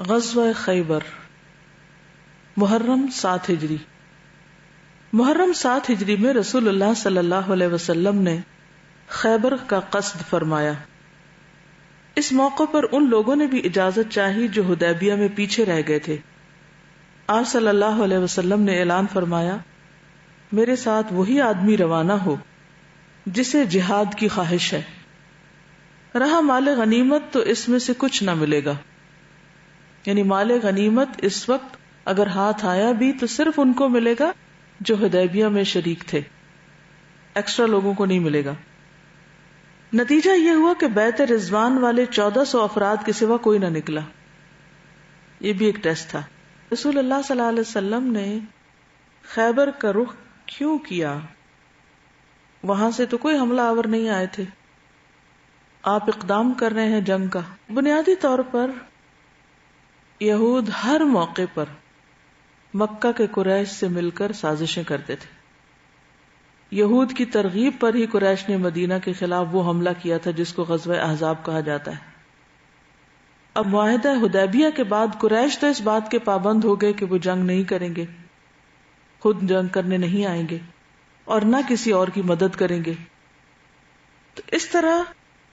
غزوہ خیبر، محرم 7 ہجری۔ محرم 7 ہجری میں رسول اللہ صلی اللہ علیہ وسلم نے خیبر کا قصد فرمایا۔ اس موقع پر ان لوگوں نے بھی اجازت چاہی جو حدیبیہ میں پیچھے رہ گئے تھے۔ آپ صلی اللہ علیہ وسلم نے اعلان فرمایا، میرے ساتھ وہی آدمی روانہ ہو جسے جہاد کی خواہش ہے۔ رہا مال غنیمت تو اس میں سے کچھ نہ ملے گا، یعنی مال غنیمت اس وقت اگر ہاتھ آیا بھی تو صرف ان کو ملے گا جو حدیبیہ میں شریک تھے، ایکسٹرا لوگوں کو نہیں ملے گا۔ نتیجہ یہ ہوا کہ بیت رضوان والے 1400 افراد کے سوا کوئی نہ نکلا۔ یہ بھی ایک ٹیسٹ تھا۔ رسول اللہ صلی اللہ علیہ وسلم نے خیبر کا رخ کیوں کیا؟ وہاں سے تو کوئی حملہ آور نہیں آئے تھے، آپ اقدام کر رہے ہیں جنگ کا۔ بنیادی طور پر یہود ہر موقع پر مکہ کے قریش سے مل کر سازشیں کرتے تھے۔ یہود کی ترغیب پر ہی قریش نے مدینہ کے خلاف وہ حملہ کیا تھا جس کو غزوہ احزاب کہا جاتا ہے۔ اب معاہدہ حدیبیہ کے بعد قریش تو اس بات کے پابند ہو گئے کہ وہ جنگ نہیں کریں گے، خود جنگ کرنے نہیں آئیں گے اور نہ کسی اور کی مدد کریں گے۔ تو اس طرح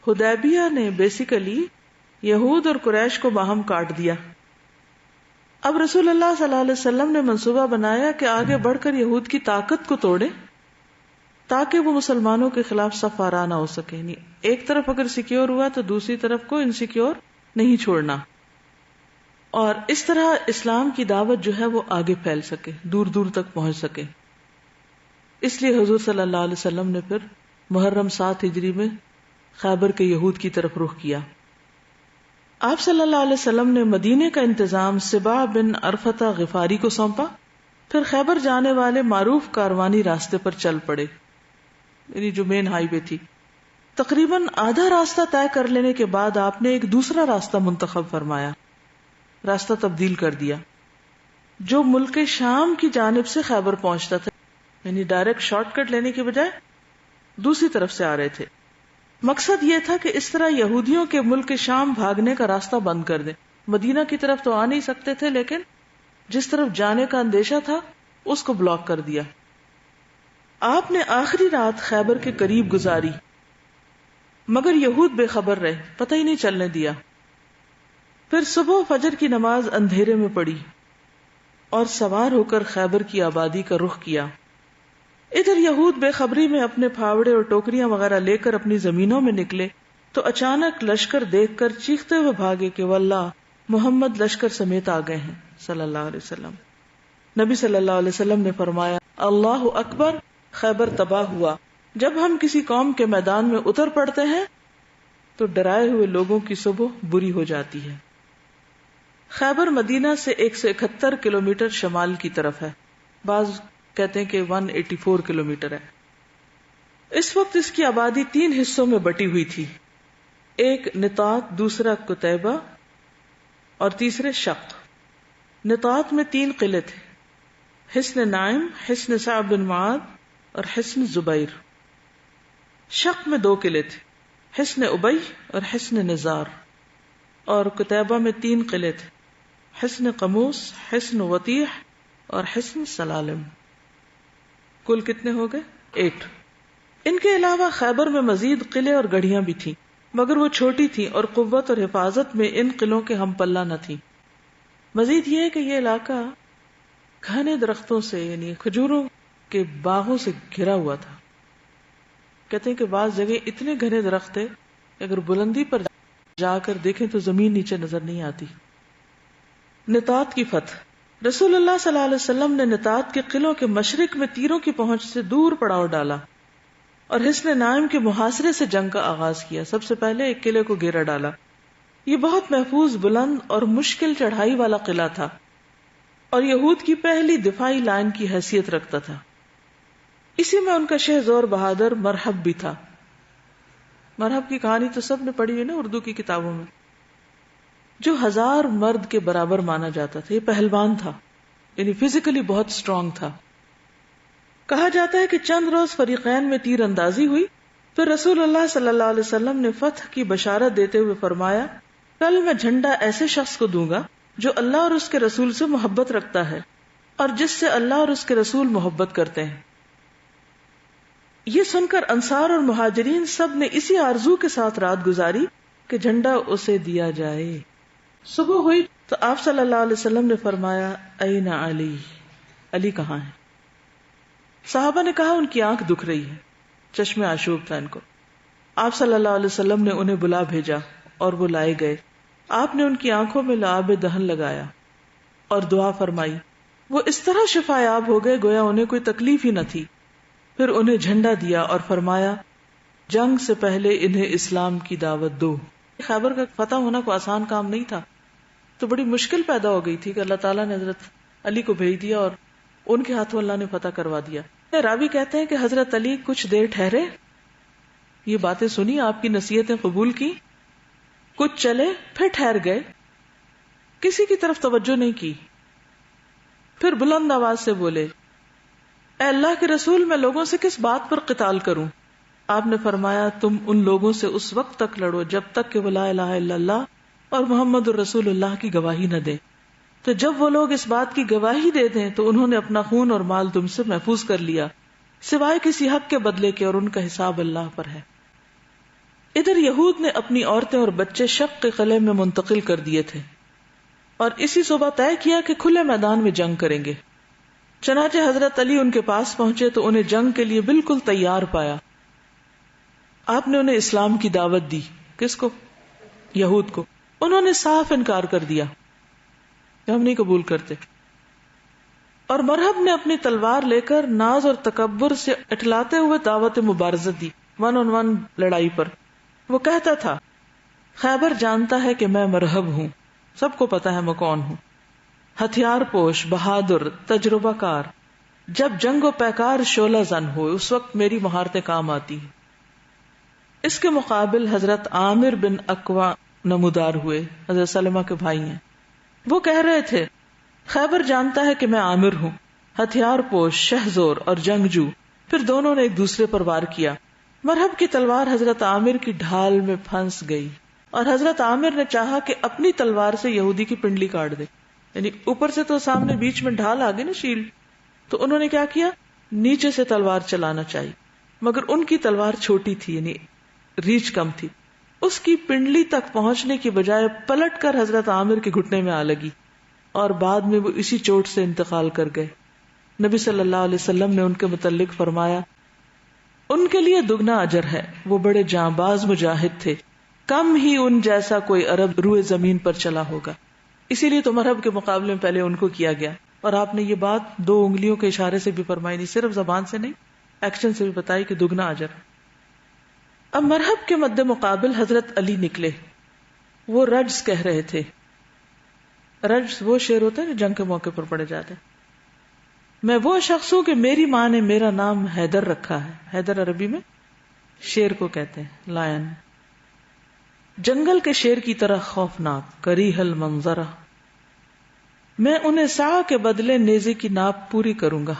حدیبیہ نے بیسیکلی یہود اور قریش کو باہم کاٹ دیا۔ اب رسول اللہ صلی اللہ علیہ وسلم نے منصوبہ بنایا کہ آگے بڑھ کر یہود کی طاقت کو توڑیں تاکہ وہ مسلمانوں کے خلاف صف آرا نہ ہو سکے۔ ایک طرف اگر سیکیور ہوا تو دوسری طرف کو انسیکیور نہیں چھوڑنا، اور اس طرح اسلام کی دعوت جو ہے وہ آگے پھیل سکے، دور دور تک پہنچ سکے۔ اس لیے حضور صلی اللہ علیہ وسلم نے پھر محرم 7 ہجری میں خیبر کے یہود کی طرف رخ کیا۔ آپ صلی اللہ علیہ وسلم نے مدینے کا انتظام سبا بن عرفہ غفاری کو سونپا، پھر خیبر جانے والے معروف کاروانی راستے پر چل پڑے، یعنی جو مین ہائی وے تھی۔ تقریباً آدھا راستہ طے کر لینے کے بعد آپ نے ایک دوسرا راستہ منتخب فرمایا، راستہ تبدیل کر دیا، جو ملک شام کی جانب سے خیبر پہنچتا تھا، یعنی ڈائریکٹ شارٹ کٹ لینے کے بجائے دوسری طرف سے آ رہے تھے۔ مقصد یہ تھا کہ اس طرح یہودیوں کے ملک شام بھاگنے کا راستہ بند کر دیں۔ مدینہ کی طرف تو آ نہیں سکتے تھے، لیکن جس طرف جانے کا اندیشہ تھا اس کو بلاک کر دیا۔ آپ نے آخری رات خیبر کے قریب گزاری، مگر یہود بے خبر رہے، پتہ ہی نہیں چلنے دیا۔ پھر صبح فجر کی نماز اندھیرے میں پڑی اور سوار ہو کر خیبر کی آبادی کا رخ کیا۔ ادھر یہود بے خبری میں اپنے پھاوڑے اور ٹوکریاں وغیرہ لے کر اپنی زمینوں میں نکلے تو اچانک لشکر دیکھ کر چیختے ہوئے بھاگے کہ واللہ محمد لشکر سمیت آ گئے ہیں صلی اللہ علیہ وسلم۔ نبی صلی اللہ علیہ وسلم نے فرمایا، اللہ اکبر، خیبر تباہ ہوا۔ جب ہم کسی قوم کے میدان میں اتر پڑتے ہیں تو ڈرائے ہوئے لوگوں کی صبح بری ہو جاتی ہے۔ خیبر مدینہ سے 171 کلومیٹر شمال کی طرف ہے، بعض کہتے ہیں کہ 184 کلومیٹر ہے۔ اس وقت اس کی آبادی 3 حصوں میں بٹی ہوئی تھی، ایک نطاط، دوسرا قتیبہ اور تیسرے شق۔ نطاط میں 3 قلعے تھے، حصن نائم، حصن صعب بن معاذ اور حصن زبیر۔ شق میں 2 قلعے تھے، حصن ابی اور حصن نزار، اور قتیبہ میں 3 قلعے تھے، حصن قموس، حصن وطیح اور حصن سلالم۔ کل کتنے ہو گئے؟ 8۔ ان کے علاوہ خیبر میں مزید قلعے اور گڑھیاں بھی تھیں، مگر وہ چھوٹی تھیں اور قوت اور حفاظت میں ان قلعوں کے ہم پلہ نہ تھیں۔ مزید یہ ہے کہ یہ علاقہ گھنے درختوں سے، یعنی کھجوروں کے باغوں سے گھرا ہوا تھا۔ کہتے ہیں کہ بعض جگہ اتنے گھنے درخت تھے اگر بلندی پر جا کر دیکھیں تو زمین نیچے نظر نہیں آتی۔ نطاط کی فتح۔ رسول اللہ صلی اللہ علیہ وسلم نے نطاط کے قلعوں کے مشرق میں تیروں کی پہنچ سے دور پڑاؤ ڈالا اور حصن نائم کے محاصرے سے جنگ کا آغاز کیا۔ سب سے پہلے ایک قلعے کو گھیرا ڈالا۔ یہ بہت محفوظ، بلند اور مشکل چڑھائی والا قلعہ تھا اور یہود کی پہلی دفاعی لائن کی حیثیت رکھتا تھا۔ اسی میں ان کا شہ زور بہادر مرحب بھی تھا۔ مرحب کی کہانی تو سب نے پڑھی ہوئی نا اردو کی کتابوں میں، جو 1000 مرد کے برابر مانا جاتا تھا۔ یہ پہلوان تھا، یعنی فزیکلی بہت سٹرونگ تھا۔ کہا جاتا ہے کہ چند روز فریقین میں تیر اندازی ہوئی، پھر رسول اللہ صلی اللہ علیہ وسلم نے فتح کی بشارت دیتے ہوئے فرمایا، کل میں جھنڈا ایسے شخص کو دوں گا جو اللہ اور اس کے رسول سے محبت رکھتا ہے اور جس سے اللہ اور اس کے رسول محبت کرتے ہیں. یہ سن کر انصار اور مہاجرین سب نے اسی آرزو کے ساتھ رات گزاری کہ جھنڈا اسے دیا جائے. صبح ہوئی تو آپ صلی اللہ علیہ وسلم نے فرمایا این علی، علی کہاں ہے؟ صحابہ نے کہا ان کی آنکھ دکھ رہی ہے، چشم آشوب تھا ان کو. آپ صلی اللہ علیہ وسلم نے انہیں بلا بھیجا اور وہ لائے گئے. آپ نے ان کی آنکھوں میں لعاب دہن لگایا اور دعا فرمائی. وہ اس طرح شفا یاب ہو گئے گویا انہیں کوئی تکلیف ہی نہ تھی. پھر انہیں جھنڈا دیا اور فرمایا جنگ سے پہلے انہیں اسلام کی دعوت دو. خیبر کا فتح ہونا کوئی آسان کام نہیں تھا، تو بڑی مشکل پیدا ہو گئی تھی کہ اللہ تعالیٰ نے حضرت علی کو بھیج دیا اور ان کے ہاتھوں اللہ نے فتح کروا دیا. راوی کہتے ہیں کہ حضرت علی کچھ دیر ٹھہرے، یہ باتیں سنی، آپ کی نصیحتیں قبول کی، کچھ چلے، پھر ٹھہر گئے، کسی کی طرف توجہ نہیں کی. پھر بلند آواز سے بولے اے اللہ کے رسول، میں لوگوں سے کس بات پر قتال کروں؟ آپ نے فرمایا تم ان لوگوں سے اس وقت تک لڑو جب تک کہ وہ لا الہ الا اللہ اور محمد الرسول اللہ کی گواہی نہ دیں. تو جب وہ لوگ اس بات کی گواہی دے دیں تو انہوں نے اپنا خون اور مال تم سے محفوظ کر لیا سوائے کسی حق کے بدلے کے، اور ان کا حساب اللہ پر ہے. ادھر یہود نے اپنی عورتیں اور بچے شق کے قلعے میں منتقل کر دیے تھے اور اسی صبح طے کیا کہ کھلے میدان میں جنگ کریں گے. چنانچہ حضرت علی ان کے پاس پہنچے تو انہیں جنگ کے لیے بالکل تیار پایا. آپ نے انہیں اسلام کی دعوت دی. کس کو؟ یہود کو. انہوں نے صاف انکار کر دیا کہ ہم نہیں قبول کرتے. اور مرہب نے اپنی تلوار لے کر ناز اور تکبر سے اٹھلاتے ہوئے دعوت مبارزت دی، 1-on-1 لڑائی پر. وہ کہتا تھا خیبر جانتا ہے کہ میں مرہب ہوں، سب کو پتا ہے میں کون ہوں، ہتھیار پوش، بہادر، تجربہ کار. جب جنگ و پیکار شعلہ زن ہو اس وقت میری مہارتیں کام آتی ہیں. اس کے مقابل حضرت عامر بن اقوا نمودار ہوئے، حضرت سلمہ کے بھائی ہیں. وہ کہہ رہے تھے خیبر جانتا ہے کہ میں عامر ہوں، ہتھیار پوش، شہزور اور جنگجو. پھر دونوں نے ایک دوسرے پر وار کیا. مرہب کی تلوار حضرت عامر کی ڈھال میں پھنس گئی اور حضرت عامر نے چاہا کہ اپنی تلوار سے یہودی کی پنڈلی کاٹ دے. یعنی اوپر سے تو سامنے بیچ میں ڈھال آ گئی نا، شیلڈ، تو انہوں نے کیا کیا، نیچے سے تلوار چلانا چاہیے، مگر ان کی تلوار چھوٹی تھی، یعنی ریچ کم تھی. اس کی پنڈلی تک پہنچنے کی بجائے پلٹ کر حضرت عامر کے گھٹنے میں آ لگی اور بعد میں وہ اسی چوٹ سے انتقال کر گئے. نبی صلی اللہ علیہ وسلم نے ان کے متعلق فرمایا ان کے لیے دگنا اجر ہے، وہ بڑے جانباز مجاہد تھے، کم ہی ان جیسا کوئی عرب روئے زمین پر چلا ہوگا. اسی لیے تو مرہب کے مقابلے میں پہلے ان کو کیا گیا. اور آپ نے یہ بات 2 انگلیوں کے اشارے سے بھی فرمائی، نہیں صرف زبان سے نہیں، ایکشن سے بھی بتائی کہ دگنا اجر. اب مرہب کے مد مقابل حضرت علی نکلے. وہ رجز کہہ رہے تھے. رجز وہ شعر ہوتے ہیں جو جنگ کے موقع پر پڑے جاتے ہیں. میں وہ شخص ہوں کہ میری ماں نے میرا نام حیدر رکھا ہے. حیدر عربی میں شیر کو کہتے ہیں، لائن. جنگل کے شیر کی طرح خوفناک، کریہ المنظرہ. میں انہیں سعی کے بدلے نیزے کی ناپ پوری کروں گا.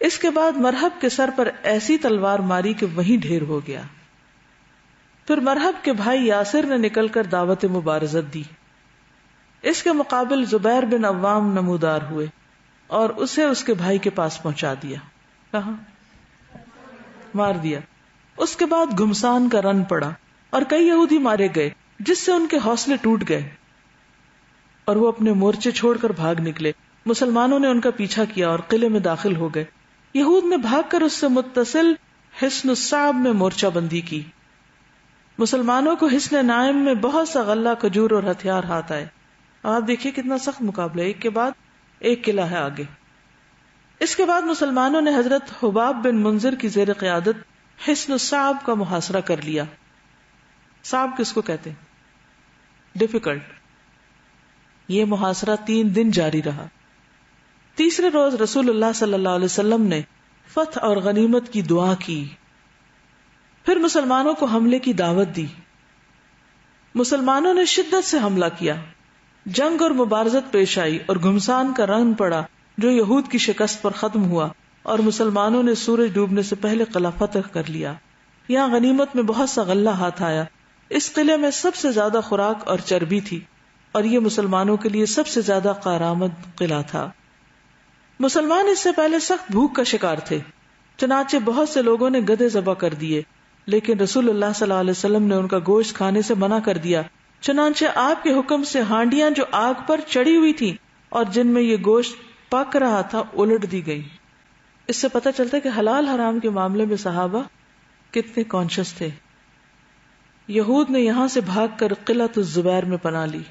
اس کے بعد مرہب کے سر پر ایسی تلوار ماری کہ وہیں ڈھیر ہو گیا. پھر مرہب کے بھائی یاسر نے نکل کر دعوت مبارزت دی. اس کے مقابل زبیر بن عوام نمودار ہوئے اور اسے اس کے بھائی کے پاس پہنچا دیا. کہاں؟ مار دیا. اس کے بعد گھمسان کا رن پڑا اور کئی یہودی مارے گئے، جس سے ان کے حوصلے ٹوٹ گئے اور وہ اپنے مورچے چھوڑ کر بھاگ نکلے. مسلمانوں نے ان کا پیچھا کیا اور قلعے میں داخل ہو گئے. یہود نے بھاگ کر اس سے متصل حصن الصعب میں مورچہ بندی کی. مسلمانوں کو حصن نائم میں بہت سا غلہ، کھجور اور ہتھیار ہاتھ آئے. آپ دیکھیے کتنا سخت مقابلہ، ایک کے بعد ایک قلعہ ہے آگے. اس کے بعد مسلمانوں نے حضرت حباب بن منذر کی زیر قیادت حصن الصعب کا محاصرہ کر لیا. صعب کس کو کہتے ہیں؟ ڈیفیکلٹ. یہ محاصرہ 3 دن جاری رہا. تیسرے روز رسول اللہ صلی اللہ علیہ وسلم نے فتح اور غنیمت کی دعا کی. پھر مسلمانوں کو حملے کی دعوت دی. مسلمانوں نے شدت سے حملہ کیا. جنگ اور مبارزت پیش آئی اور گھمسان کا رن پڑا جو یہود کی شکست پر ختم ہوا اور مسلمانوں نے سورج ڈوبنے سے پہلے قلعہ فتح کر لیا. یہاں غنیمت میں بہت سا غلہ ہاتھ آیا. اس قلعے میں سب سے زیادہ خوراک اور چربی تھی. اور یہ مسلمانوں کے لیے سب سے زیادہ کارآمد قلعہ تھا۔ مسلمان اس سے پہلے سخت بھوک کا شکار تھے، چنانچہ بہت سے لوگوں نے گدھے ذبح کر دیے، لیکن رسول اللہ صلی اللہ علیہ وسلم نے ان کا گوشت کھانے سے منع کر دیا۔ چنانچہ آپ کے حکم سے ہانڈیاں جو آگ پر چڑھی ہوئی تھیں اور جن میں یہ گوشت پک رہا تھا الٹ دی گئی۔ اس سے پتہ چلتا ہے کہ حلال حرام کے معاملے میں صحابہ کتنے کانشس تھے۔ یہود نے یہاں سے بھاگ کر قلعۃ الزبیر میں پناہ لی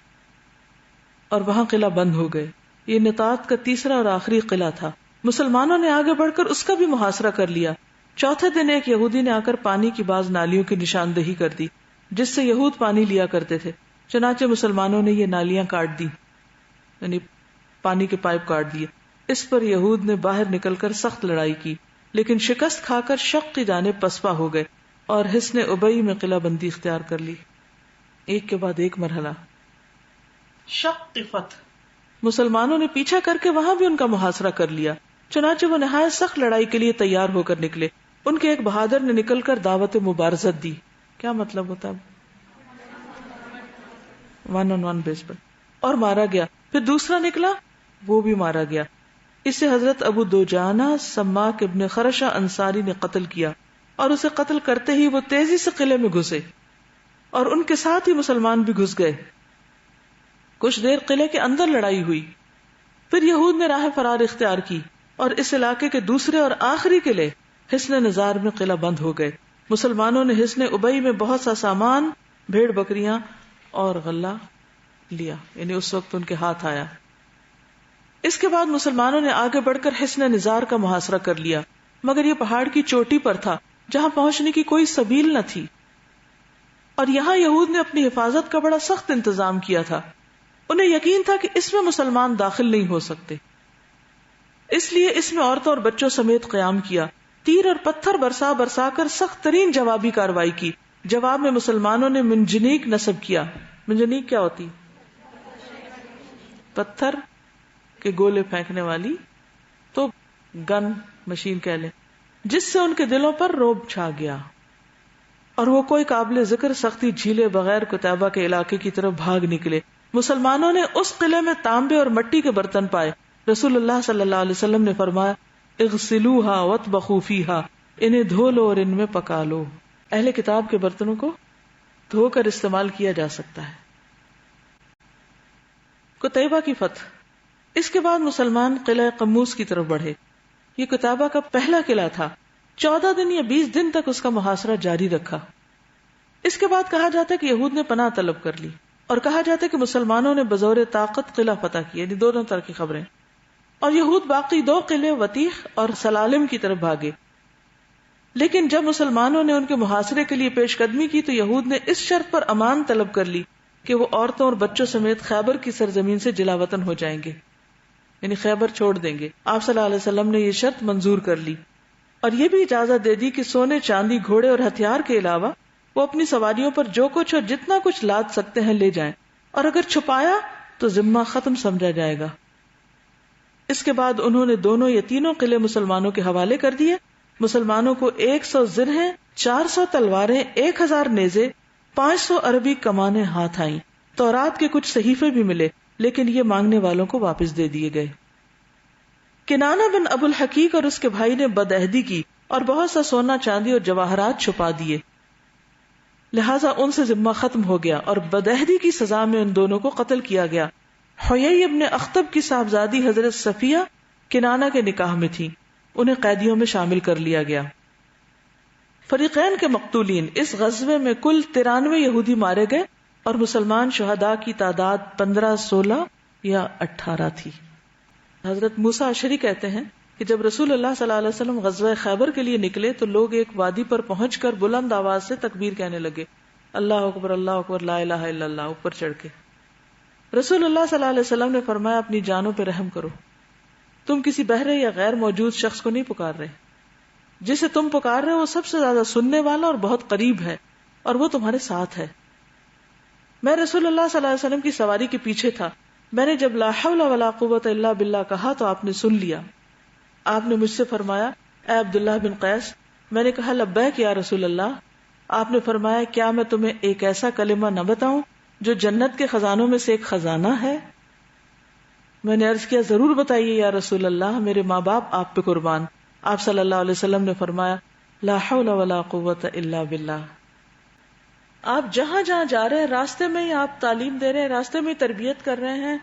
اور وہاں قلعہ بند ہو گئے۔ یہ نطاط کا تیسرا اور آخری قلعہ تھا۔ مسلمانوں نے آگے بڑھ کر اس کا بھی محاصرہ کر لیا۔ چوتھے دن ایک یہودی نے آ کر پانی کی بعض نالیوں کی نشاندہی کر دی جس سے یہود پانی لیا کرتے تھے، چنانچہ مسلمانوں نے یہ نالیاں کاٹ دی، یعنی پانی کے پائپ کاٹ دیے۔ اس پر یہود نے باہر نکل کر سخت لڑائی کی، لیکن شکست کھا کر شق کی جانب پسپا ہو گئے اور حصن ابئی میں قلعہ بندی اختیار کر لی۔ ایک کے بعد ایک مرحلہ۔ شق فتح، مسلمانوں نے پیچھا کر کے وہاں بھی ان کا محاصرہ کر لیا، چنانچہ وہ نہایت سخت لڑائی کے لیے تیار ہو کر نکلے۔ ان کے ایک بہادر نے نکل کر دعوت مبارزت دی۔ کیا مطلب ہوتا ہے؟ 1-on-1 بیس پر، اور مارا گیا۔ پھر دوسرا نکلا، وہ بھی مارا گیا۔ اسے حضرت ابو دوجانہ سماک ابن خرشہ انصاری نے قتل کیا، اور اسے قتل کرتے ہی وہ تیزی سے قلعے میں گھسے اور ان کے ساتھ ہی مسلمان بھی گھس گئے۔ کچھ دیر قلعے کے اندر لڑائی ہوئی، پھر یہود نے راہ فرار اختیار کی اور اس علاقے کے دوسرے اور آخری قلعے حصن نزار میں قلعہ بند ہو گئے۔ مسلمانوں نے حصن ابئی میں بہت سا سامان، بھیڑ بکریاں اور غلہ لیا، یعنی اس وقت ان کے ہاتھ آیا۔ اس کے بعد مسلمانوں نے آگے بڑھ کر حصن نزار کا محاصرہ کر لیا، مگر یہ پہاڑ کی چوٹی پر تھا جہاں پہنچنے کی کوئی سبیل نہ تھی، اور یہاں یہود نے اپنی حفاظت کا بڑا سخت انتظام کیا تھا۔ انہیں یقین تھا کہ اس میں مسلمان داخل نہیں ہو سکتے، اس لیے اس میں عورتوں اور بچوں سمیت قیام کیا، تیر اور پتھر برسا برسا کر سخت ترین جوابی کاروائی کی۔ جواب میں مسلمانوں نے منجنیق نصب کیا۔ منجنیق کیا ہوتی؟ پتھر کے گولے پھینکنے والی، تو گن مشین کہہ لیں، جس سے ان کے دلوں پر رعب چھا گیا اور وہ کوئی قابل ذکر سختی جھیلے بغیر قتیبہ کے علاقے کی طرف بھاگ نکلے۔ مسلمانوں نے اس قلعے میں تانبے اور مٹی کے برتن پائے۔ رسول اللہ صلی اللہ علیہ وسلم نے فرمایا، اغسلوہا وطبخوا فیہا، انہیں دھو لو اور ان میں پکا لو۔ اہل کتاب کے برتنوں کو دھو کر استعمال کیا جا سکتا ہے۔ قتیبہ کی فتح۔ اس کے بعد مسلمان قلعہ قموس کی طرف بڑھے۔ یہ قتیبہ کا پہلا قلعہ تھا۔ 14 دن یا 20 دن تک اس کا محاصرہ جاری رکھا۔ اس کے بعد کہا جاتا ہے کہ یہود نے پناہ طلب کر لی، اور کہا جاتا ہے کہ مسلمانوں نے بزور طاقت قلعہ فتح کیا، یعنی دونوں طرح کی خبریں، اور یہود باقی 2 قلعے وطیخ اور سلالم کی طرف بھاگے۔ لیکن جب مسلمانوں نے ان کے محاصرے کے لیے پیش قدمی کی تو یہود نے اس شرط پر امان طلب کر لی کہ وہ عورتوں اور بچوں سمیت خیبر کی سرزمین سے جلا وطن ہو جائیں گے، یعنی خیبر چھوڑ دیں گے۔ آپ صلی اللہ علیہ وسلم نے یہ شرط منظور کر لی اور یہ بھی اجازت دے دی کہ سونے، چاندی، گھوڑے اور ہتھیار کے علاوہ وہ اپنی سواریوں پر جو کچھ اور جتنا کچھ لاد سکتے ہیں لے جائیں، اور اگر چھپایا تو ذمہ ختم سمجھا جائے گا۔ اس کے بعد انہوں نے دونوں یا تینوں قلعے مسلمانوں کے حوالے کر دیے۔ مسلمانوں کو 100 زرہیں، 400 تلواریں، 1000 نیزے، 500 عربی کمانیں ہاتھ آئیں۔ تورات کے کچھ صحیفے بھی ملے، لیکن یہ مانگنے والوں کو واپس دے دیے گئے۔ کنانہ بن ابو الحقیق اور اس کے بھائی نے بدعہدی کی اور بہت سا سونا، چاندی اور جواہرات چھپا دیے، لہٰذا ان سے ذمہ ختم ہو گیا اور بدعہدی کی سزا میں ان دونوں کو قتل کیا گیا۔ حیی ابن اخطب کی صاحبزادی حضرت صفیہ کنانہ کے نکاح میں تھی، انہیں قیدیوں میں شامل کر لیا گیا۔ فریقین کے مقتولین۔ اس غزوے میں کل 93 یہودی مارے گئے اور مسلمان شہداء کی تعداد 15، 16 یا 18 تھی۔ حضرت موسیٰ اشعری کہتے ہیں کہ جب رسول اللہ صلی اللہ علیہ وسلم غزوہ خیبر کے لیے نکلے تو لوگ ایک وادی پر پہنچ کر بلند آواز سے تکبیر کہنے لگے، اللہ اکبر، اللہ اکبر، لا الہ الا اللہ، اوپر چڑھ کے۔ رسول اللہ صلی اللہ علیہ وسلم نے فرمایا، اپنی جانوں پہ رحم کرو، تم کسی بہرے یا غیر موجود شخص کو نہیں پکار رہے، جسے تم پکار رہے ہو وہ سب سے زیادہ سننے والا اور بہت قریب ہے، اور وہ تمہارے ساتھ ہے۔ میں رسول اللہ صلی اللہ علیہ وسلم کی سواری کے پیچھے تھا، میں نے جب لا حول ولا قوت الا باللہ کہا تو آپ نے سن لیا۔ آپ نے مجھ سے فرمایا، اے عبداللہ بن قیس۔ میں نے کہا، لبیک یا رسول اللہ۔ آپ نے فرمایا، کیا میں تمہیں ایک ایسا کلمہ نہ بتاؤں جو جنت کے خزانوں میں سے ایک خزانہ ہے؟ میں نے عرض کیا ضرور بتائیے یا رسول اللہ، میرے ماں باپ آپ پہ قربان۔ آپ صلی اللہ علیہ وسلم نے فرمایا لا حول ولا قوت الا باللہ۔ آپ جہاں جہاں جا رہے ہیں راستے میں ہی آپ تعلیم دے رہے ہیں، راستے میں ہی تربیت کر رہے ہیں،